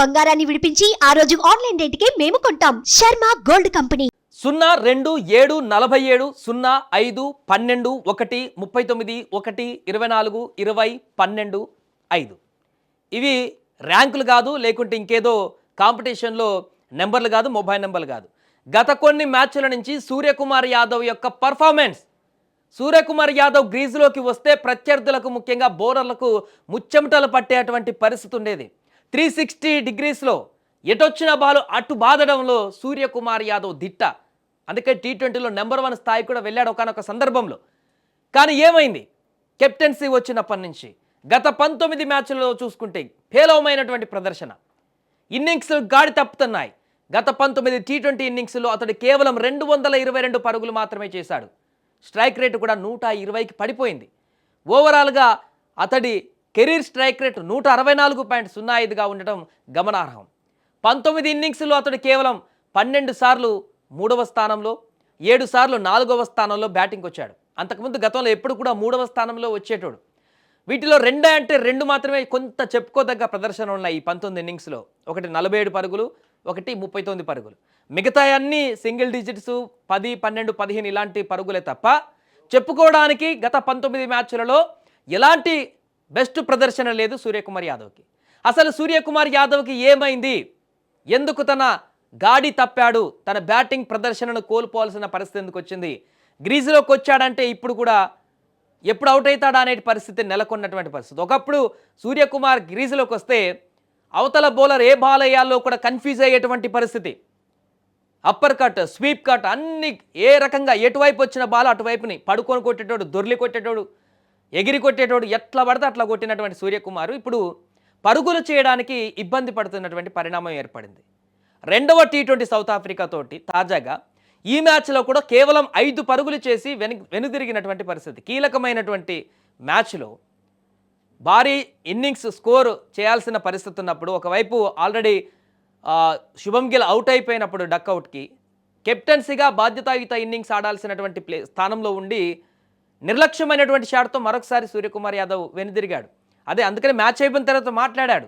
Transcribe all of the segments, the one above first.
బంగారాన్ని విడిపించి ఆ రోజు ఆన్లైన్ రేటుకే మేము కొంటాం. Sharma gold company. 02-7-45-12-1-39-1-24-20-12-5 ఇవి ర్యాంకులు కాదు, లేకుంటే ఇంకేదో కాంపిటీషన్లో నెంబర్లు కాదు, మొబైల్ నెంబర్లు కాదు. గత కొన్ని మ్యాచ్ల నుంచి సూర్యకుమార్ యాదవ్ యొక్క పర్ఫార్మెన్స్. సూర్యకుమార్ యాదవ్ గ్రీజులోకి వస్తే ప్రత్యర్థులకు, ముఖ్యంగా బౌలర్లకు ముచ్చెమటలు పట్టేటువంటి పరిస్థితి ఉండేది. 360 డిగ్రీస్లో ఎటొచ్చిన బాలు అటు బాదడంలో సూర్యకుమార్ యాదవ్ దిట్ట. అందుకే T20లో నెంబర్ 1 స్థాయి కూడా వెళ్ళాడు ఒకనొక సందర్భంలో. కానీ ఏమైంది? కెప్టెన్సీ వచ్చినప్పటి నుంచి గత 19 మ్యాచ్లలో చూసుకుంటే పేలవమైనటువంటి ప్రదర్శన. ఇన్నింగ్స్ గాడి తప్పుతున్నాయి. గత 19 T20 ఇన్నింగ్స్లో అతడు కేవలం 222 పరుగులు మాత్రమే చేశాడు. స్ట్రైక్ రేటు కూడా 120కి పడిపోయింది. ఓవరాల్గా అతడి కెరీర్ స్ట్రైక్ రేటు 164.05గా ఉండటం గమనార్హం. 19 ఇన్నింగ్స్లో అతడు కేవలం 12 సార్లు 3వ స్థానంలో, 7 సార్లు 4వ స్థానంలో బ్యాటింగ్కి వచ్చాడు. అంతకుముందు గతంలో ఎప్పుడు కూడా 3వ స్థానంలో వచ్చేటోడు. వీటిలో 2 అంటే 2 మాత్రమే కొంత చెప్పుకోదగ్గ ప్రదర్శన ఉన్నాయి ఈ 19 ఇన్నింగ్స్లో. ఒకటి 47 పరుగులు, ఒకటి 39 పరుగులు. మిగతా అన్ని సింగిల్ డిజిట్స్ 10, 12, 15 ఇలాంటి పరుగులే తప్ప చెప్పుకోవడానికి గత 19 మ్యాచ్లలో ఎలాంటి బెస్ట్ ప్రదర్శన లేదు సూర్యకుమార్ యాదవ్కి. అసలు సూర్యకుమార్ యాదవ్కి ఏమైంది? ఎందుకు తన గాడి తప్పాడు? తన బ్యాటింగ్ ప్రదర్శనను కోల్పోవాల్సిన పరిస్థితి ఎందుకు వచ్చింది? గ్రీజులోకి వచ్చాడంటే ఇప్పుడు కూడా ఎప్పుడు అవుట్ అవుతాడా అనే పరిస్థితి నెలకొన్నటువంటి పరిస్థితి. ఒకప్పుడు సూర్యకుమార్ గ్రీజులోకి వస్తే అవతల బౌలర్ ఏ బాల్ వేయాలో కూడా కన్ఫ్యూజ్ అయ్యేటువంటి పరిస్థితి. అప్పర్ కట్, స్వీప్ కట్ అన్ని ఏ రకంగా ఎటువైపు వచ్చిన బాల్ అటువైపుని పడుకొని కొట్టేటోడు, దొర్లి కొట్టేటోడు, ఎగిరి కొట్టేటోడు, ఎట్లా పడితే అట్లా కొట్టినటువంటి సూర్యకుమార్ ఇప్పుడు పరుగులు చేయడానికి ఇబ్బంది పడుతున్నటువంటి పరిణామం ఏర్పడింది. రెండవ T20 సౌత్ ఆఫ్రికా తోటి తాజాగా ఈ మ్యాచ్లో కూడా కేవలం 5 పరుగులు చేసి వెనుదిరిగినటువంటి పరిస్థితి. కీలకమైనటువంటి మ్యాచ్లో భారీ ఇన్నింగ్స్ స్కోర్ చేయాల్సిన పరిస్థితి ఉన్నప్పుడు, ఒకవైపు ఆల్రెడీ శుభం గిల్ అవుట్ అయిపోయినప్పుడు డక్అవుట్కి కెప్టెన్సీగా బాధ్యతాయుత ఇన్నింగ్స్ ఆడాల్సినటువంటి స్థానంలో ఉండి నిర్లక్ష్యమైనటువంటి షాట్తో మరొకసారి సూర్యకుమార్ యాదవ్ వెనుదిరిగాడు. అందుకని మ్యాచ్ అయిపోయిన తర్వాత మాట్లాడాడు,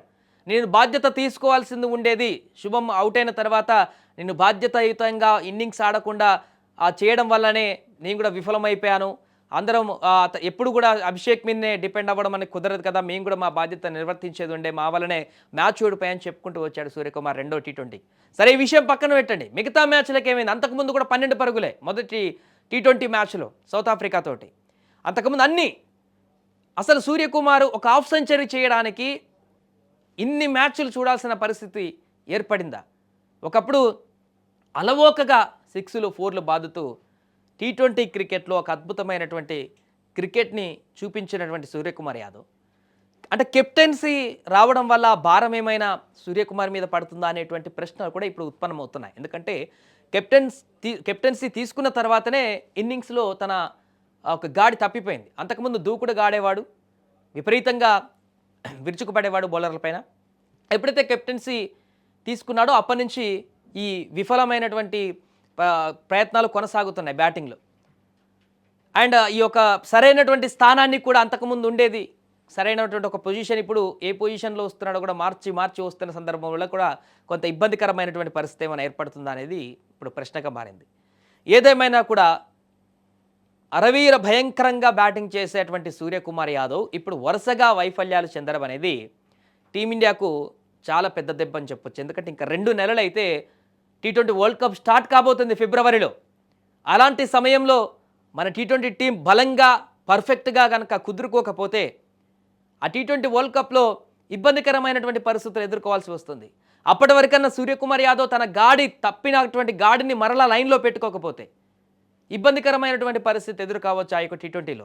నేను బాధ్యత తీసుకోవాల్సింది ఉండేది. శుభం అవుట్ అయిన తర్వాత నేను బాధ్యతాయుతంగా ఇన్నింగ్స్ ఆడకుండా చేయడం వల్లనే నేను కూడా విఫలమైపోయాను. అందరం ఎప్పుడు కూడా అభిషేక్ మీదనే డిపెండ్ అవ్వడం అనేది కుదరదు కదా, మేము కూడా మా బాధ్యత నిర్వర్తించేది ఉండే, మా వల్లనే మ్యాచ్ ఓడిపోయాయని చెప్పుకుంటూ వచ్చాడు సూర్యకుమార్ రెండో T20. సరే, ఈ విషయం పక్కన పెట్టండి. మిగతా మ్యాచ్లకు ఏమైంది? అంతకుముందు కూడా 12 పరుగులే మొదటి T20 మ్యాచ్లో సౌత్ ఆఫ్రికా తోటి. అంతకుముందు అన్నీ అసలు సూర్యకుమార్ ఒక హాఫ్ సెంచరీ చేయడానికి ఇన్ని మ్యాచ్లు చూడాల్సిన పరిస్థితి ఏర్పడిందా? ఒకప్పుడు అలవోకగా 6లు 4లు బాదుతూ T20 క్రికెట్లో ఒక అద్భుతమైనటువంటి క్రికెట్ని చూపించినటువంటి సూర్యకుమార్ యాదవ్ అంటే కెప్టెన్సీ రావడం వల్ల భారం ఏమైనా సూర్యకుమార్ మీద పడుతుందా అనేటువంటి ప్రశ్నలు కూడా ఇప్పుడు ఉత్పన్నమవుతున్నాయి. ఎందుకంటే కెప్టెన్సీ తీసుకున్న తర్వాతనే ఇన్నింగ్స్లో తన ఒక గాడి తప్పిపోయింది. అంతకుముందు దూకుడుగా ఆడేవాడు, విపరీతంగా విరుచుకుపడేవాడు బౌలర్లపైన. ఎప్పుడైతే కెప్టెన్సీ తీసుకున్నాడో అప్పటి నుంచి ఈ విఫలమైనటువంటి ప్రయత్నాలు కొనసాగుతున్నాయి బ్యాటింగ్లో. అండ్ ఈ యొక్క సరైనటువంటి స్థానాన్ని కూడా అంతకుముందు ఉండేది, సరైనటువంటి ఒక పొజిషన్ ఇప్పుడు ఏ పొజిషన్లో వస్తున్నాడో కూడా మార్చి వస్తున్న సందర్భంలో కూడా కొంత ఇబ్బందికరమైనటువంటి పరిస్థితి ఏమైనా ఏర్పడుతుందా అనేది ఇప్పుడు ప్రశ్నగా మారింది. ఏదేమైనా కూడా అరవీర భయంకరంగా బ్యాటింగ్ చేసేటువంటి సూర్యకుమార్ యాదవ్ ఇప్పుడు వరుసగా వైఫల్యాలు చెందడం అనేది టీమిండియాకు చాలా పెద్ద దెబ్బ అని చెప్పొచ్చు. ఎందుకంటే ఇంకా 2 నెలలు అయితే T20 వరల్డ్ కప్ స్టార్ట్ కాబోతుంది ఫిబ్రవరిలో. అలాంటి సమయంలో మన T20 టీం బలంగా పర్ఫెక్ట్గా కనుక కుదురుకోకపోతే ఆ T20 వరల్డ్ కప్లో ఇబ్బందికరమైనటువంటి పరిస్థితులు ఎదుర్కోవాల్సి వస్తుంది. అప్పటి వరకన్నా సూర్యకుమార్ యాదవ్ తన తప్పినటువంటి గాడిని మరలా లైన్లో పెట్టుకోకపోతే ఇబ్బందికరమైనటువంటి పరిస్థితి ఎదురు కావచ్చు ఆ యొక్క T20లో.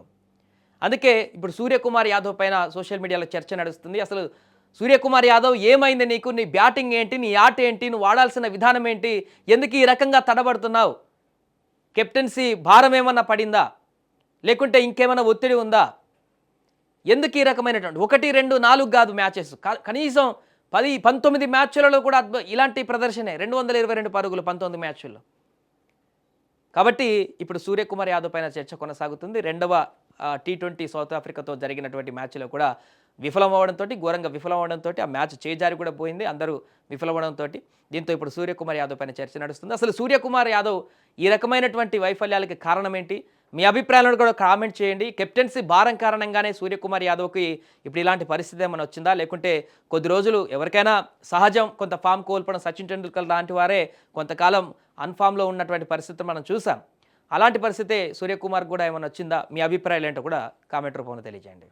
అందుకే ఇప్పుడు సూర్యకుమార్ యాదవ్ పైన సోషల్ మీడియాలో చర్చ నడుస్తుంది. అసలు సూర్యకుమార్ యాదవ్ ఏమైంది నీకు? నీ బ్యాటింగ్ ఏంటి? నీ ఆట ఏంటి? నువ్వు ఆడాల్సిన విధానం ఏంటి? ఎందుకు ఈ రకంగా తడబడుతున్నావు? కెప్టెన్సీ భారం ఏమన్నా పడిందా? లేకుంటే ఇంకేమైనా ఒత్తిడి ఉందా? ఎందుకు ఈ రకమైనటువంటి 1, 2, 4 కాదు మ్యాచెస్, కనీసం 10, 19 మ్యాచ్లలో కూడా ఇలాంటి ప్రదర్శనే. 222 పరుగులు 19 మ్యాచ్ల్లో. కాబట్టి ఇప్పుడు సూర్యకుమార్ యాదవ్ పైన చర్చ కొనసాగుతుంది. రెండవ T20 సౌత్ ఆఫ్రికాతో జరిగినటువంటి మ్యాచ్లో కూడా ఘోరంగా విఫలమవడంతో ఆ మ్యాచ్ చేజారి కూడా పోయింది. అందరూ విఫలమవడంతో దీంతో ఇప్పుడు సూర్యకుమార్ యాదవ్ పైన చర్చ నడుస్తుంది. అసలు సూర్యకుమార్ యాదవ్ ఈ రకమైనటువంటి వైఫల్యాలకి కారణం ఏంటి? మీ అభిప్రాయాలను కూడా కామెంట్ చేయండి. కెప్టెన్సీ భారం కారణంగానే సూర్యకుమార్ యాదవ్కి ఇప్పుడు ఇలాంటి పరిస్థితి ఏమైనా వచ్చిందా, లేకుంటే కొద్ది రోజులు ఎవరికైనా సహజం కొంత ఫామ్ కోల్పోవడం, సచిన్ టెండూల్కర్ లాంటి వారే కొంతకాలం అన్ఫామ్లో ఉన్నటువంటి పరిస్థితి మనం చూసాం. అలాంటి పరిస్థితే సూర్యకుమార్ కూడా ఏమైనా వచ్చిందా? మీ అభిప్రాయాలు ఏంటో కూడా కామెంట్ రూపంలో తెలియజేయండి.